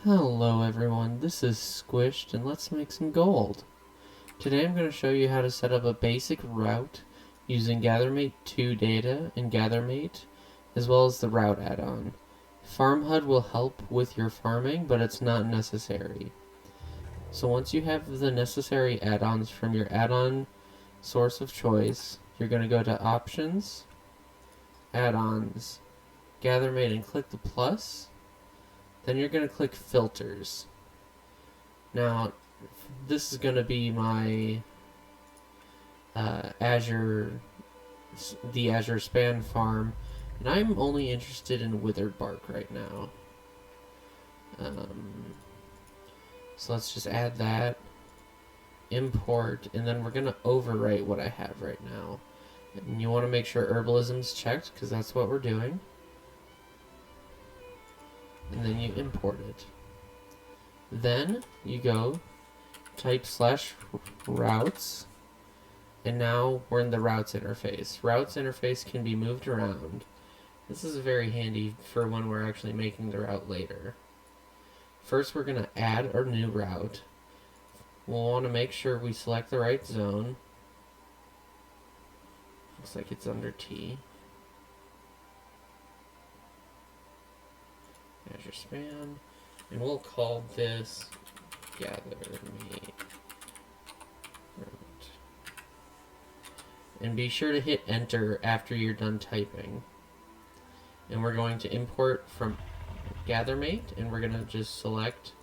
Hello everyone, this is Squished and let's make some gold. Today I'm going to show you how to set up a basic route using GatherMate2 Data and Gathermate, as well as the route add-on. Farmhud will help with your farming, but it's not necessary. So once you have the necessary add-ons from your add-on source of choice, you're going to go to Options, Add-ons, Gathermate, and click the plus. Then you're going to click Filters. Now, this is going to be my the Azure Span farm, and I'm only interested in withered bark right now. So let's just add that, import, and then we're going to overwrite what I have right now. And you want to make sure herbalism's checked, because that's what we're doing. And then you import it. Then you go type /routes, and now we're in the routes interface. Routes interface can be moved around. This is very handy for when we're actually making the route later. First, we're going to add our new route. We'll want to make sure we select the right zone. Looks like it's under T. Azure Span, and we'll call this GatherMate. And be sure to hit enter after you're done typing. And we're going to import from GatherMate, and we're going to just select,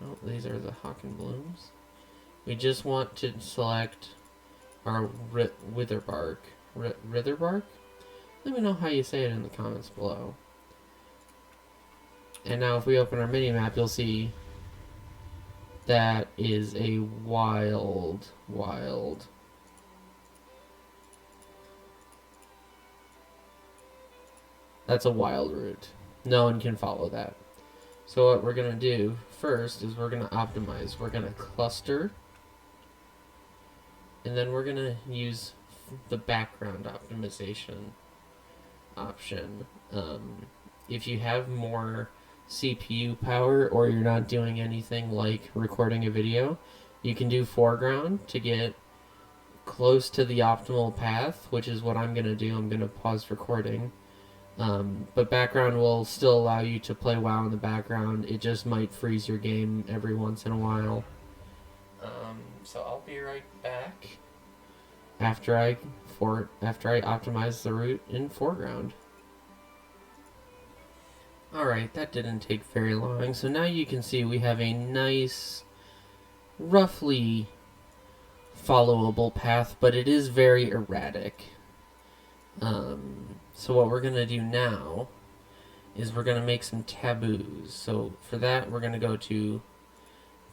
oh, these are the Hawk and Blooms. We just want to select our Witherbark. Witherbark? Let me know how you say it in the comments below. And now if we open our mini-map, you'll see that is a wild. That's a wild route. No one can follow that. So what we're going to do first is we're going to optimize. We're going to cluster. And then we're going to use the background optimization option. If you have more CPU power, or you're not doing anything like recording a video, you can do foreground to get close to the optimal path, which is what I'm going to do. I'm going to pause recording. But background will still allow you to play WoW in the background. It just might freeze your game every once in a while. So I'll be right back after I optimize the route in foreground. Alright, that didn't take very long. So now you can see we have a nice, roughly followable path, but it is very erratic. So what we're going to do now is we're going to make some taboos. So for that, we're going to go to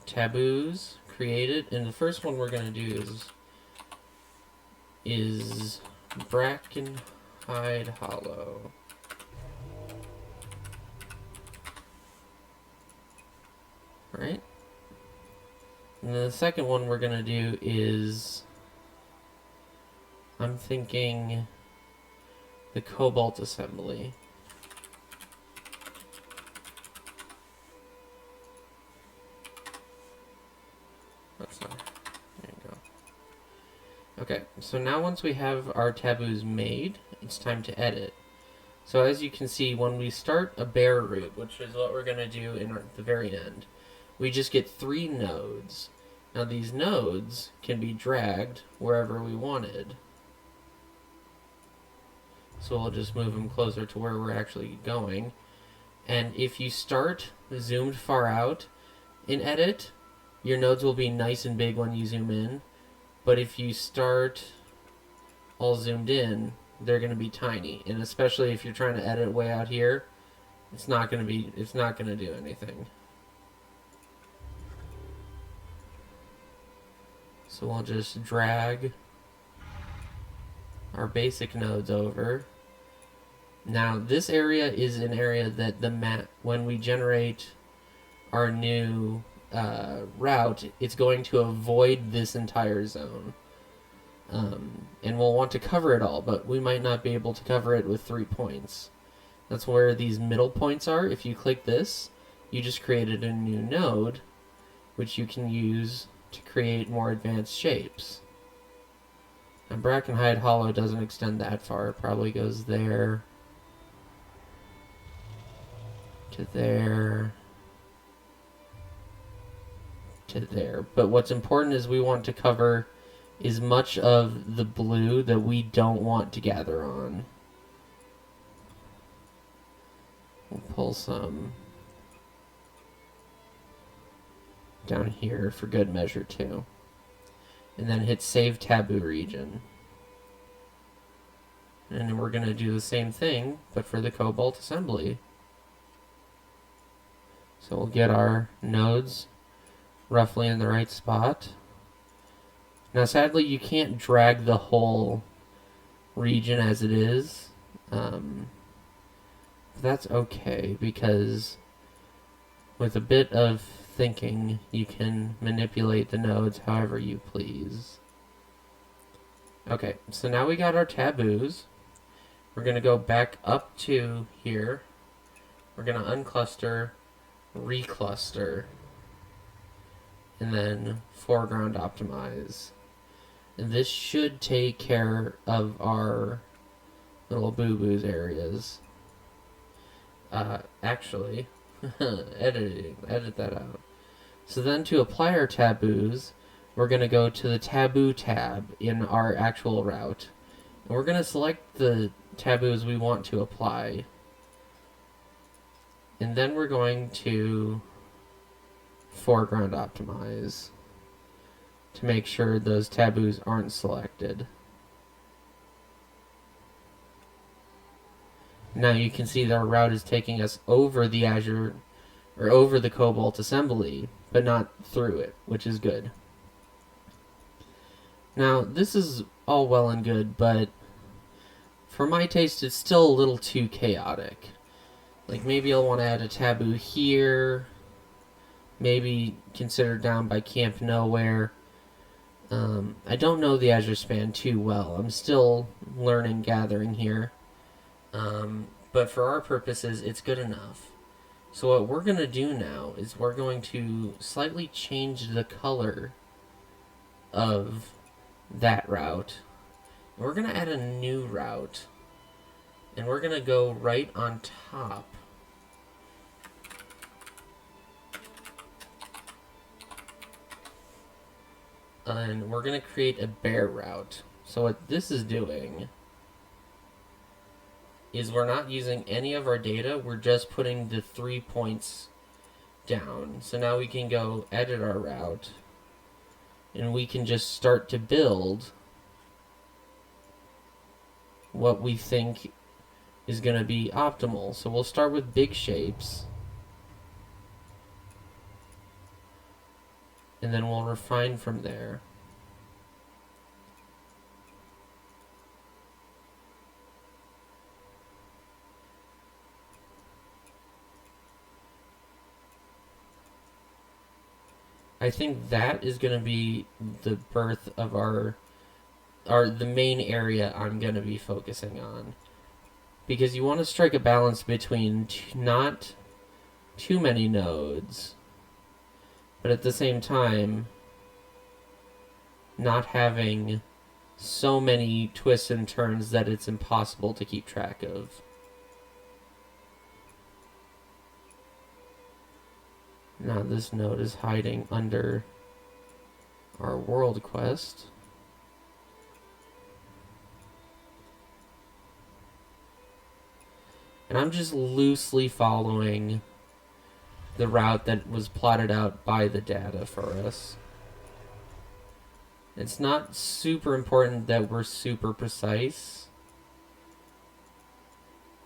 taboos, create it, and the first one we're going to do is Brackenhide Hollow. Right? And the second one we're going to do is, I'm thinking, the Cobalt Assembly. That's not, there you go. Okay, so now once we have our taboos made, it's time to edit. So as you can see, when we start a bare route, which is what we're going to do in the very end, we just get 3 nodes. Now these nodes can be dragged wherever we wanted. So we'll just move them closer to where we're actually going. And if you start zoomed far out in edit, your nodes will be nice and big when you zoom in. But if you start all zoomed in, they're going to be tiny. And especially if you're trying to edit way out here, it's not going to do anything. So we'll just drag our basic nodes over. Now this area is an area that the map, when we generate our new route, it's going to avoid this entire zone. And we'll want to cover it all, but we might not be able to cover it with 3 points. That's where these middle points are. If you click this, you just created a new node, which you can use to create more advanced shapes. Now, Brackenhide Hollow doesn't extend that far. It probably goes there to there to there. But what's important is we want to cover as much of the blue that we don't want to gather on. We'll pull some down here for good measure too. And then hit Save Taboo Region. And we're going to do the same thing, but for the Cobalt Assembly. So we'll get our nodes roughly in the right spot. Now sadly you can't drag the whole region as it is. That's okay, because with a bit of thinking you can manipulate the nodes however you please. Okay, so now we got our taboos. We're going to go back up to here. We're going to uncluster, recluster, and then foreground optimize. And this should take care of our little boo-boos areas. Actually, edit that out. So then to apply our taboos, we're going to go to the taboo tab in our actual route. And we're going to select the taboos we want to apply. And then we're going to foreground optimize to make sure those taboos aren't selected. Now you can see that our route is taking us over the Azure, or over the Cobalt assembly, but not through it, which is good. Now this is all well and good, but for my taste it's still a little too chaotic. Like maybe I'll want to add a taboo here, maybe consider down by Camp Nowhere. I don't know the Azure span too well. I'm still learning gathering here. But for our purposes, it's good enough. So what we're going to do now is we're going to slightly change the color of that route. We're going to add a new route. And we're going to go right on top. And we're going to create a bear route. So what this is doing is we're not using any of our data, we're just putting the 3 points down. So now we can go edit our route, and we can just start to build what we think is going to be optimal. So we'll start with big shapes, and then we'll refine from there. I think that is going to be the birth of the main area I'm going to be focusing on. Because you want to strike a balance between not too many nodes, but at the same time, not having so many twists and turns that it's impossible to keep track of. Now this node is hiding under our world quest. And I'm just loosely following the route that was plotted out by the data for us. It's not super important that we're super precise.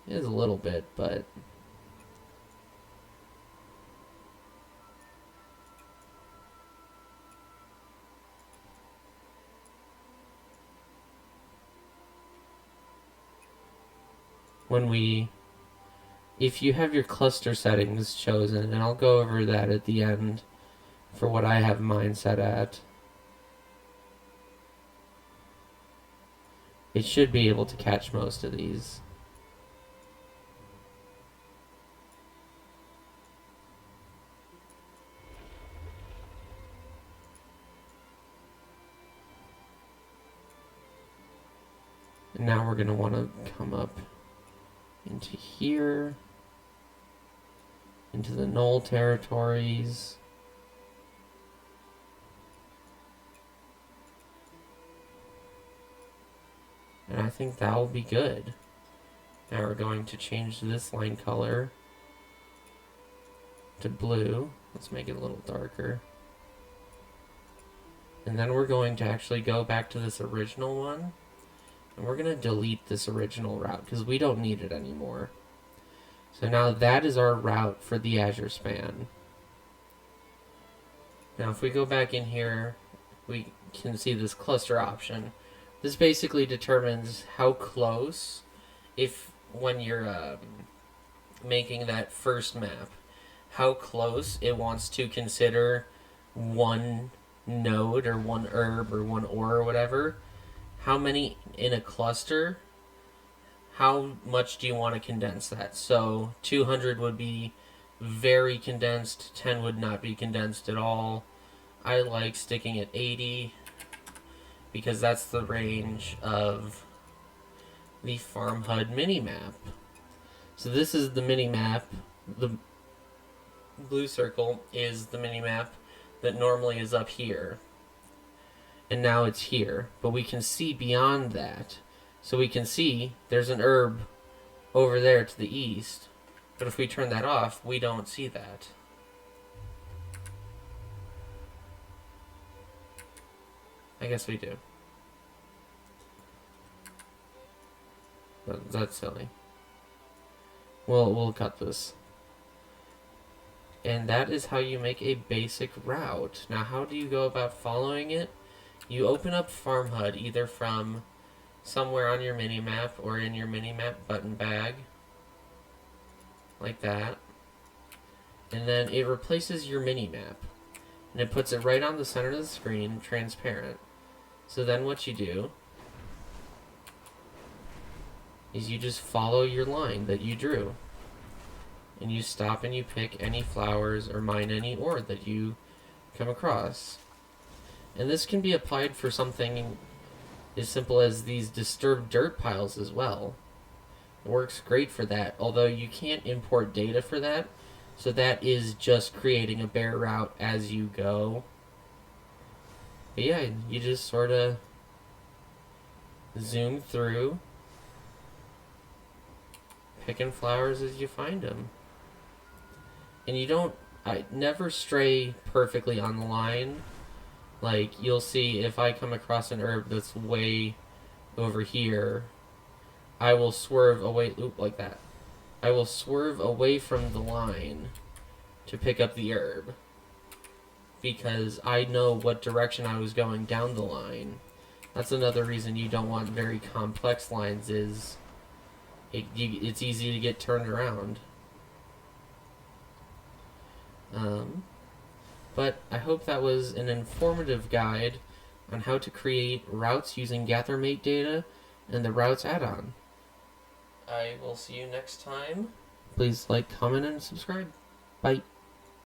It is a little bit, but if you have your cluster settings chosen, and I'll go over that at the end for what I have mine set at, it should be able to catch most of these. And now we're going to want to come up into here, into the null territories. And I think that will be good. Now we're going to change this line color to blue. Let's make it a little darker. And then we're going to actually go back to this original one. And we're going to delete this original route because we don't need it anymore. So now that is our route for the Azure span. Now if we go back in here, we can see this cluster option. This basically determines how close, when you're making that first map, how close it wants to consider one node or one herb or one ore or whatever. How many in a cluster, how much do you want to condense that? So 200 would be very condensed, 10 would not be condensed at all. I like sticking at 80 because that's the range of the Farmhud minimap. So this is the minimap. The blue circle is the minimap that normally is up here. And now it's here. But we can see beyond that. So we can see there's an herb over there to the east. But if we turn that off, we don't see that. I guess we do. But that's silly. Well, we'll cut this. And that is how you make a basic route. Now, how do you go about following it? You open up Farmhud either from somewhere on your minimap or in your minimap button bag. Like that. And then it replaces your minimap. And it puts it right on the center of the screen, transparent. So then what you do is you just follow your line that you drew. And you stop and you pick any flowers or mine any ore that you come across. And this can be applied for something as simple as these disturbed dirt piles as well. It works great for that, although you can't import data for that. So that is just creating a bare route as you go. But yeah, you just sort of zoom through, picking flowers as you find them. And I never stray perfectly on the line. Like, you'll see if I come across an herb that's way over here, I will swerve away, like that. I will swerve away from the line to pick up the herb. Because I know what direction I was going down the line. That's another reason you don't want very complex lines is it's easy to get turned around. But I hope that was an informative guide on how to create routes using GatherMate data and the routes add-on. I will see you next time. Please like, comment, and subscribe. Bye.